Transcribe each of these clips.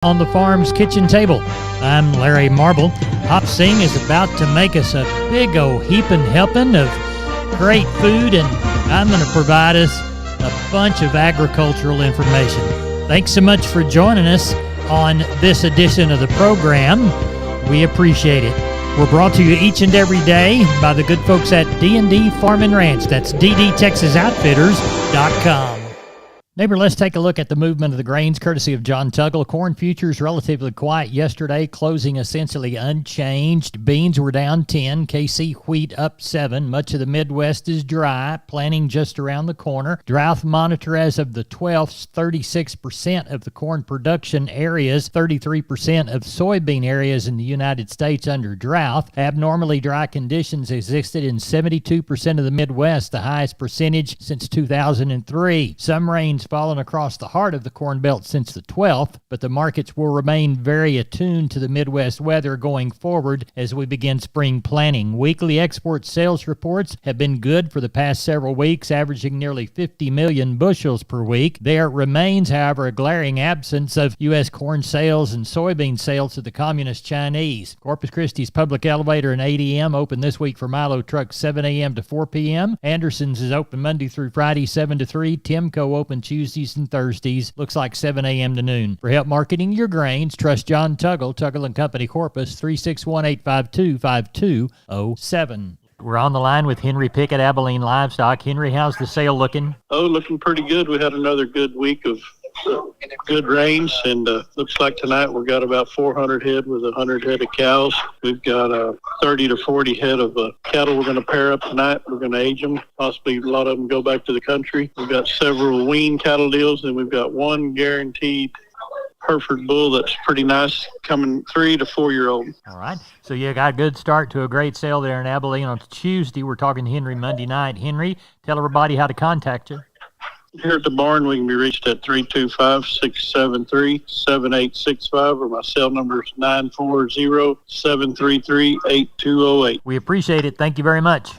On the farm's kitchen table. I'm Larry Marble. Hop Sing is about to make us a big old heaping helping of great food, and I'm going to provide us a bunch of agricultural information. Thanks so much for joining us on this edition of the program. We appreciate it. We're brought to you each and every day by the good folks at D&D Farm and Ranch. That's ddtexasoutfitters.com. Neighbor, let's take a look at the movement of the grains courtesy of John Tuggle. Corn futures relatively quiet yesterday, closing essentially unchanged. Beans were down 10, KC wheat up 7. Much of the Midwest is dry, planting just around the corner. Drought monitor as of the 12th, 36% of the corn production areas, 33% of soybean areas in the United States under drought. Abnormally dry conditions existed in 72% of the Midwest, the highest percentage since 2003. Some rains fallen across the heart of the Corn Belt since the 12th, but the markets will remain very attuned to the Midwest weather going forward as we begin spring planting. Weekly export sales reports have been good for the past several weeks, averaging nearly 50 million bushels per week. There remains, however, a glaring absence of U.S. corn sales and soybean sales to the Communist Chinese. Corpus Christi's Public Elevator and ADM open this week for Milo trucks 7 a.m. to 4 p.m. Anderson's is open Monday through Friday, 7 to 3. Timco open Tuesdays and Thursdays. Looks like 7 a.m. to noon. For help marketing your grains, trust John Tuggle, Tuggle & Company Corpus, 361-852-5207. We're on the line with Henry Pickett, Abilene Livestock. Henry, how's the sale looking? Oh, looking pretty good. We had another good week of good rains, and looks like tonight we've got about 400 head with 100 head of cows. We've got 30 to 40 head of cattle we're going to pair up tonight. We're going to age them. Possibly a lot of them go back to the country. We've got several wean cattle deals, and we've got one guaranteed Hereford bull that's pretty nice, coming 3 to 4 year old. All right. So you got a good start to a great sale there in Abilene on Tuesday. We're talking to Henry Monday night. Henry, tell everybody how to contact you. Here at the barn, we can be reached at 325-673-7865, or my cell number is 940-733-8208. We appreciate it. Thank you very much.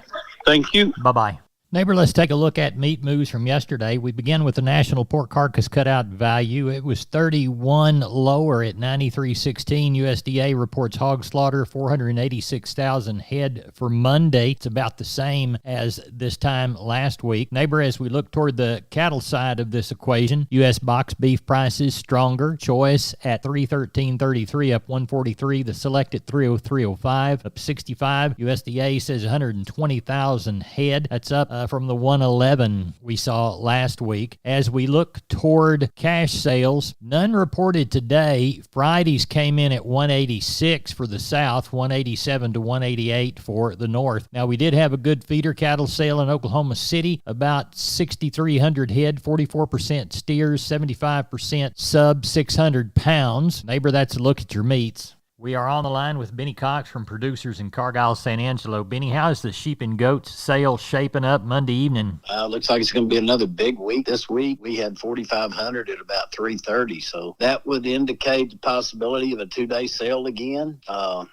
Thank you. Bye-bye. Neighbor, let's take a look at meat moves from yesterday. We begin with the national pork carcass cutout value. It was 31 lower at 93.16. USDA reports hog slaughter 486,000 head for Monday. It's about the same as this time last week. Neighbor, as we look toward the cattle side of this equation, U.S. box beef prices stronger. Choice at 313.33, up 143. The select at 303.05, up 65. USDA says 120,000 head. That's up from the 111 we saw last week. As we look toward cash sales, none reported today. Friday's came in at 186 for the South, 187 to 188 for the North. Now, we did have a good feeder cattle sale in Oklahoma City, about 6,300 head, 44% steers, 75% sub 600 pounds. Neighbor, that's a look at your meats. We are on the line with Benny Cox from Producers in Cargyle, San Angelo. Benny, how's the sheep and goats sale shaping up Monday evening? Looks like it's going to be another big week this week. We had 4,500 at about 330, so that would indicate the possibility of a two-day sale again.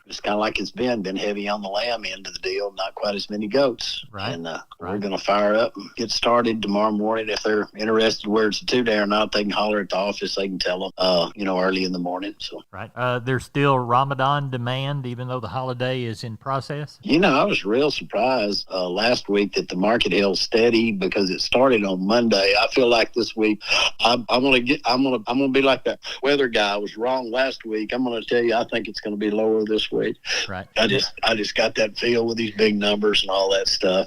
It's kind of like it's been heavy on the lamb end of the deal, not quite as many goats. Right. And we're going to fire up and get started tomorrow morning. If they're interested where it's a two-day or not, they can holler at the office. They can tell them, early in the morning. So right. There's still Ramadan demand, even though the holiday is in process? I was real surprised last week that the market held steady because it started on Monday. I feel like this week I'm gonna be like that weather guy. I was wrong last week. I'm gonna tell you I think it's gonna be lower this week. Right. I just got that feel with these big numbers and all that stuff.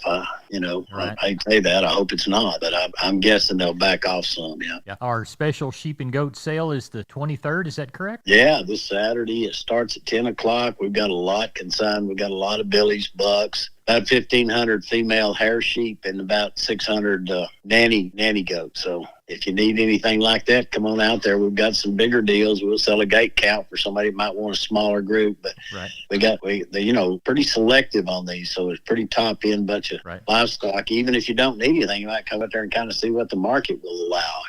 Right. I hate to say that. I hope it's not, but I'm guessing they'll back off some. Yeah. Our special sheep and goat sale is the 23rd. Is that correct? Yeah, this Saturday. It starts at 10 o'clock. We've got a lot consigned. We've got a lot of Billy's bucks, about 1,500 female hair sheep, and about 600 nanny goats. So if you need anything like that, come on out there. We've got some bigger deals. We'll sell a gate count for somebody who might want a smaller group, but we pretty selective on these. So it's pretty top end bunch of livestock. Even if you don't need anything, you might come out there and kind of see what the market will allow,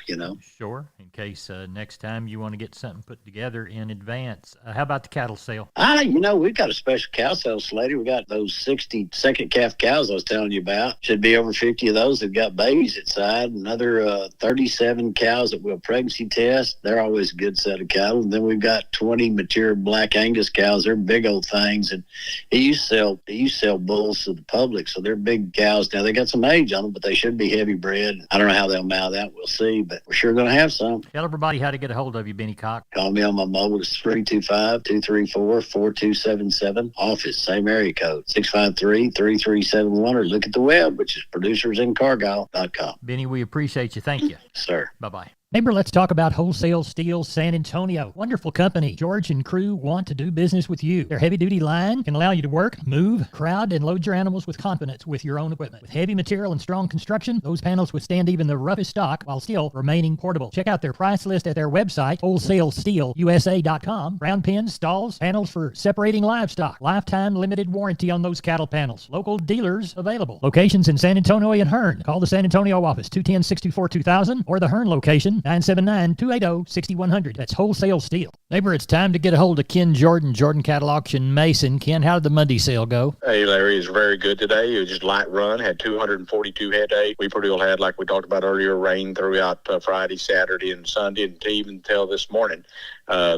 Sure. In case next time you want to get something put together in advance. How about the cattle sale? We've got a special cow sale slated. We got those 66 second calf cows I was telling you about. Should be over 50 of those that got babies inside. Another 37 cows that will pregnancy test. They're always a good set of cattle. And then we've got 20 mature black Angus cows. They're big old things. And he used to sell bulls to the public, so they're big cows. Now, they got some age on them, but they should be heavy bred. I don't know how they'll mouth out. We'll see, but we're sure going to have some. Tell everybody how to get a hold of you, Benny Cox. Call me on my mobile. It's 325-234-4277. Office, same area code, 653-3371, or look at the web, which is producersincargyle.com. Benny, we appreciate you. Thank you. Sir. Bye-bye. Neighbor, let's talk about Wholesale Steel San Antonio. Wonderful company. George and crew want to do business with you. Their heavy-duty line can allow you to work, move, crowd, and load your animals with confidence with your own equipment. With heavy material and strong construction, those panels withstand even the roughest stock while still remaining portable. Check out their price list at their website, wholesalesteelusa.com. Round pins, stalls, panels for separating livestock. Lifetime limited warranty on those cattle panels. Local dealers available. Locations in San Antonio and Hearn. Call the San Antonio office, 210-624-2000, or the Hearn location, 979-280-6100. That's Wholesale Steel. Neighbor, it's time to get a hold of Ken Jordan, Jordan Cattle Auction Mason. Ken, how did the Monday sale go? Hey, Larry, it's very good today. It was just light run, had 242 head day. We pretty well had, like we talked about earlier, rain throughout Friday, Saturday, and Sunday, and even until this morning.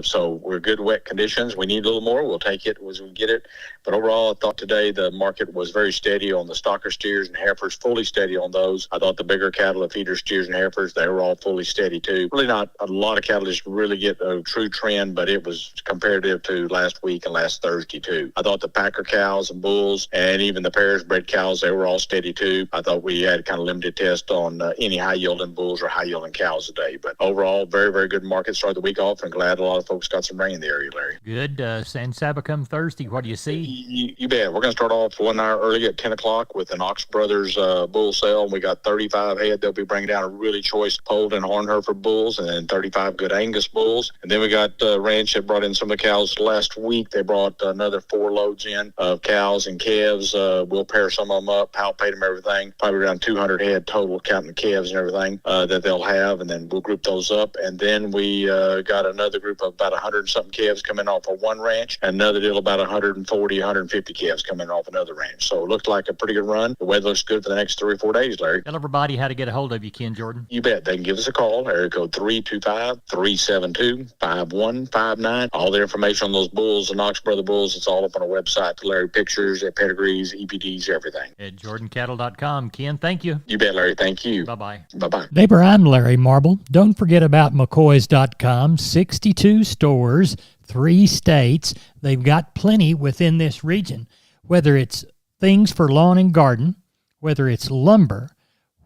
So we're good wet conditions. We need a little more. We'll take it as we get it. But overall, I thought today the market was very steady on the stocker steers and heifers, fully steady on those. I thought the bigger cattle, the feeder steers and heifers, they were all fully steady too. Really not a lot of cattle just really get a true trend, but it was comparative to last week and last Thursday too. I thought the packer cows and bulls and even the pairs bred cows, they were all steady too. I thought we had kind of limited test on any high yielding bulls or high yielding cows today. But overall, very, very good market. Started the week off and glad a lot of folks got some rain in the area, Larry. Good. San Saba come Thursday. What do you see? You bet. We're going to start off 1 hour early at 10 o'clock with an Ox Brothers bull sale. We got 35 head. They'll be bringing down a really choice polled and horn heifer bulls and then 35 good Angus bulls. And then we got ranch that brought in some of the cows last week. They brought another 4 loads in of cows and calves. We'll pair some of them up, palpate them, everything. Probably around 200 head total, counting the calves and everything that they'll have. And then we'll group those up. And then we got another group of about 100 and something calves coming off of one ranch, and another deal about 140, 150 calves coming off another ranch. So it looked like a pretty good run. The weather looks good for the next 3 or 4 days, Larry. Tell everybody how to get a hold of you, Ken Jordan. You bet. They can give us a call. Area code 325-372-5159. All the information on those bulls, the Knox Brother bulls, it's all up on our website. The Larry pictures, their pedigrees, EPDs, everything. At jordancattle.com. Ken, thank you. You bet, Larry. Thank you. Bye-bye. Bye-bye. Neighbor, I'm Larry Marble. Don't forget about McCoys.com. 62 stores, 3 states. They've got plenty within this region, whether it's things for lawn and garden, whether it's lumber,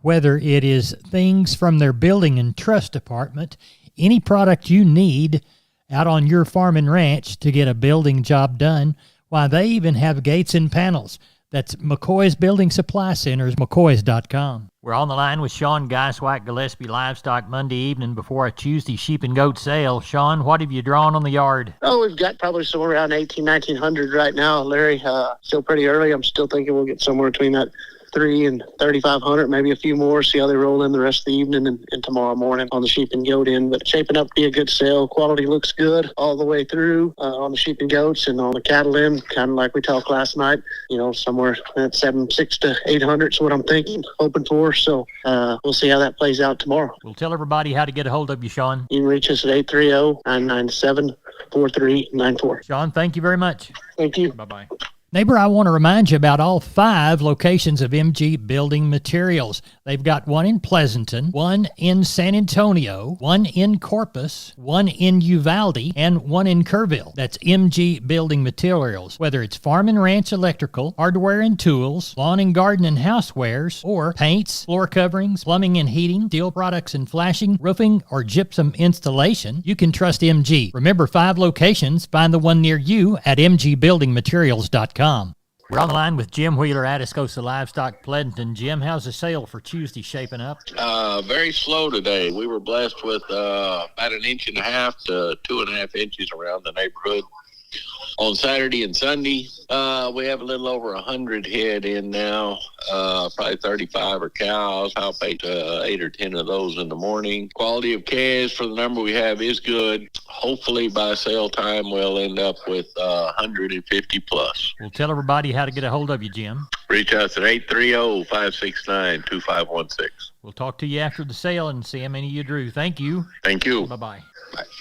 whether it is things from their building and trust department, any product you need out on your farm and ranch to get a building job done. Why, they even have gates and panels. That's McCoy's Building Supply Centers, McCoys.com. We're on the line with Sean Geiswack, Gillespie Livestock, Monday evening before a Tuesday sheep and goat sale. Sean, what have you drawn on the yard? Oh, we've got probably somewhere around 1900 right now, Larry. Still pretty early. I'm still thinking we'll get somewhere between that 3 and 3,500, maybe a few more, see how they roll in the rest of the evening and tomorrow morning on the sheep and goat end. But shaping up to be a good sale. Quality looks good all the way through on the sheep and goats, and on the cattle end, kind of like we talked last night, somewhere at 760 to 800 is what I'm thinking, hoping for. So we'll see how that plays out tomorrow. We'll tell everybody how to get a hold of you, Sean. You can reach us at 830-997-4394. Sean, thank you very much. Thank you. Bye-bye. Neighbor, I want to remind you about all 5 locations of MG Building Materials. They've got one in Pleasanton, one in San Antonio, one in Corpus, one in Uvalde, and one in Kerrville. That's MG Building Materials. Whether it's farm and ranch electrical, hardware and tools, lawn and garden and housewares, or paints, floor coverings, plumbing and heating, steel products and flashing, roofing, or gypsum installation, you can trust MG. Remember, 5 locations. Find the one near you at mgbuildingmaterials.com. We're on the line with Jim Wheeler, Atascosa Livestock, Pleasanton. Jim, how's the sale for Tuesday shaping up? Very slow today. We were blessed with about 1.5 to 2.5 inches around the neighborhood. On Saturday and Sunday, we have a little over 100 head in now, probably 35 are cows. I'll pay 8 or 10 of those in the morning. Quality of calves for the number we have is good. Hopefully by sale time, we'll end up with 150 plus. We'll tell everybody how to get a hold of you, Jim. Reach us at 830-569-2516. We'll talk to you after the sale and see how many you drew. Thank you. Thank you. Bye-bye.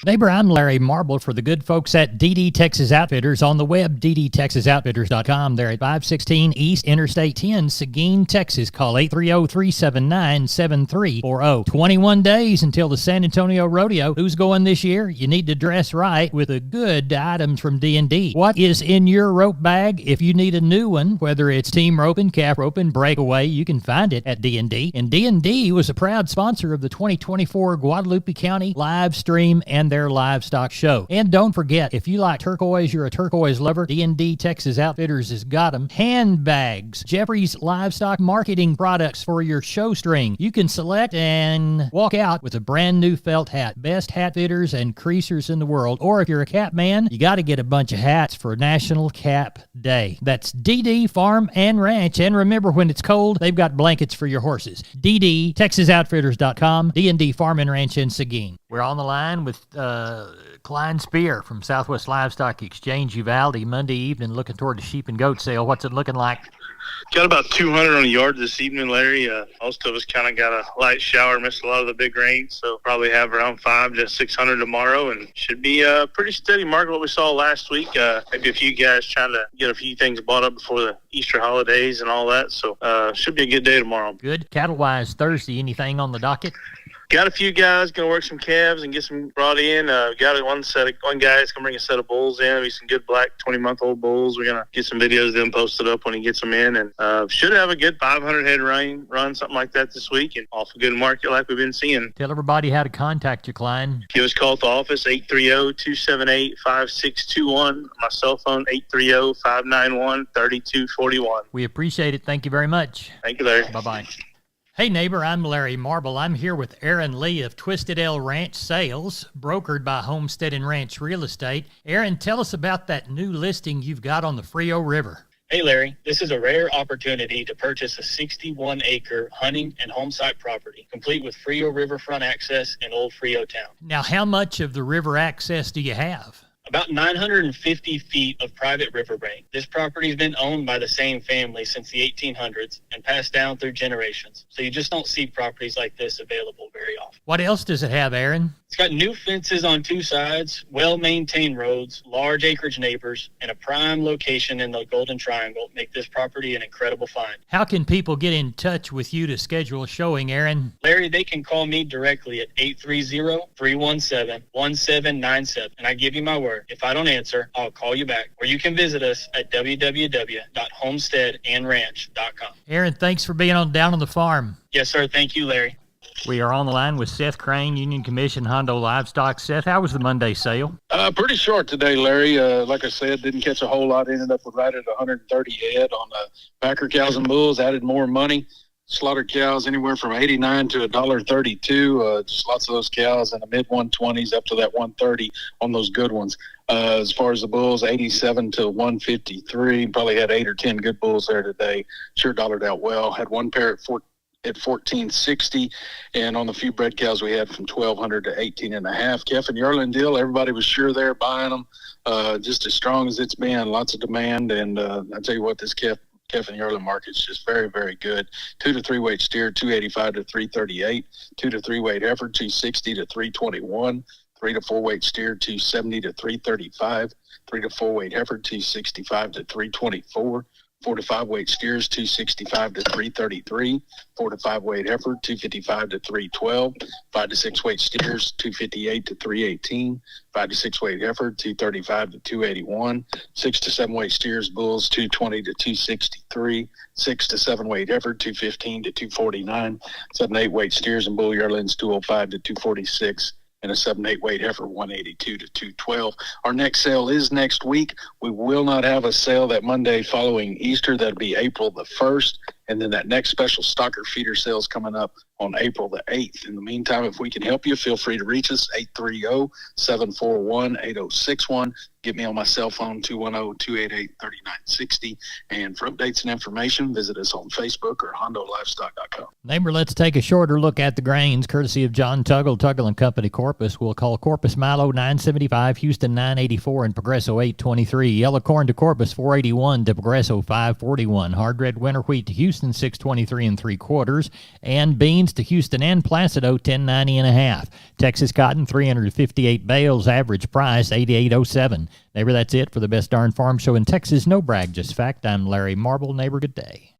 Neighbor, I'm Larry Marble for the good folks at DD Texas Outfitters. On the web, ddtexasoutfitters.com. They're at 516 East Interstate 10, Seguin, Texas. Call 830-379-7340. 21 days until the San Antonio Rodeo. Who's going this year? You need to dress right with the good items from D&D. What is in your rope bag? If you need a new one, whether it's team roping, calf roping, breakaway, you can find it at D&D. And D&D was a proud sponsor of the 2024 Guadalupe County live stream and their livestock show. And don't forget, if you like turquoise, you're a turquoise lover, D&D Texas Outfitters has got them. Handbags, Jeffrey's livestock marketing products for your show string. You can select and walk out with a brand new felt hat. Best hat fitters and creasers in the world. Or if you're a cap man, you got to get a bunch of hats for National Cap Day. That's DD Farm and Ranch. And remember, when it's cold, they've got blankets for your horses. DDTexasOutfitters.com, D&D Farm and Ranch in Seguin. We're on the line with Klein Spear from Southwest Livestock Exchange, Uvalde, Monday evening, looking toward the sheep and goat sale. What's it looking like? Got about 200 on the yard this evening, Larry. Most of us kind of got a light shower, missed a lot of the big rain, so probably have around 500 to 600 tomorrow, and should be a pretty steady market what we saw last week. Maybe a few guys trying to get a few things bought up before the Easter holidays and all that, so should be a good day tomorrow. Good. Cattle-wise, Thursday, anything on the docket? Got a few guys going to work some calves and get some brought in. Got one guy that's going to bring a set of bulls in. Be some good black 20-month-old bulls. We're going to get some videos of them posted up when he gets them in. And should have a good 500-head run, something like that this week. And off a good market like we've been seeing. Tell everybody how to contact you, Klein. Give us a call at the office, 830-278-5621. My cell phone, 830-591-3241. We appreciate it. Thank you very much. Thank you, Larry. Bye-bye. Hey neighbor, I'm Larry Marble. I'm here with Aaron Lee of Twisted L Ranch Sales, brokered by Homestead and Ranch Real Estate. Aaron, tell us about that new listing you've got on the Frio River. Hey Larry, this is a rare opportunity to purchase a 61-acre hunting and home site property, complete with Frio riverfront access in Old Frio Town. Now, how much of the river access do you have? About 950 feet of private riverbank. This property's been owned by the same family since the 1800s and passed down through generations. So you just don't see properties like this available very often. What else does it have, Aaron? It's got new fences on 2 sides, well-maintained roads, large acreage neighbors, and a prime location in the Golden Triangle make this property an incredible find. How can people get in touch with you to schedule a showing, Aaron? Larry, they can call me directly at 830-317-1797, and I give you my word. If I don't answer, I'll call you back. Or you can visit us at www.homesteadandranch.com. Aaron, thanks for being down on the farm. Yes, sir. Thank you, Larry. We are on the line with Seth Crane, Union Commission Hondo Livestock. Seth, how was the Monday sale? Pretty short today, Larry. Like I said, didn't catch a whole lot. Ended up with right at 130 head on packer cows and bulls. Added more money. Slaughtered cows anywhere from 89 to $1.32. Just lots of those cows in the mid 120s up to that 130 on those good ones. As far as the bulls, 87 to 153. Probably had 8 or 10 good bulls there today. Sure dollared out well. Had one pair at 1460, and on the few bred cows we had from 1200 to 18 and a half. Calf and yearling deal, everybody was sure there buying them, just as strong as it's been. Lots of demand, and I tell you what, this calf and yearling market's just very, very good. 2 to 3 weight steer, 285 to 338. 2 to 3 weight heifer, 260 to 321. 3 to 4 weight steer, 270 to 335. 3 to 4 weight heifer, 265 to 324. 4 to 5 weight steers, 265 to 333. 4 to 5 weight heifer, 255 to 312. 5 to 6 weight steers, 258 to 318. 5 to 6 weight heifer, 235 to 281. 6 to 7 weight steers, bulls, 220 to 263. 6 to 7 weight heifer, 215 to 249. 7 to 8 weight steers and bull yearlings, 205 to 246. And a 7-8 weight heifer, 182 to 212. Our next sale is next week. We will not have a sale that Monday following Easter. That'll be April the 1st. And then that next special stocker feeder sale is coming up on April the 8th. In the meantime, if we can help you, feel free to reach us, 830-741-8061. Get me on my cell phone, 210-288-3960. And for updates and information, visit us on Facebook or HondoLivestock.com. Neighbor, let's take a shorter look at the grains, courtesy of John Tuggle, Tuggle & Company, Corpus. We'll call Corpus Milo 975, Houston 984, and Progresso 823. Yellow corn to Corpus 481 to Progresso 541. Hard red winter wheat to Houston 623 3/4, and beans to Houston and Placido 1090 1/2. Texas cotton 358 bales, average price 8807. Neighbor, that's it for the Best Darn Farm Show in Texas. No brag, just fact. I'm Larry Marble. Neighbor, good day.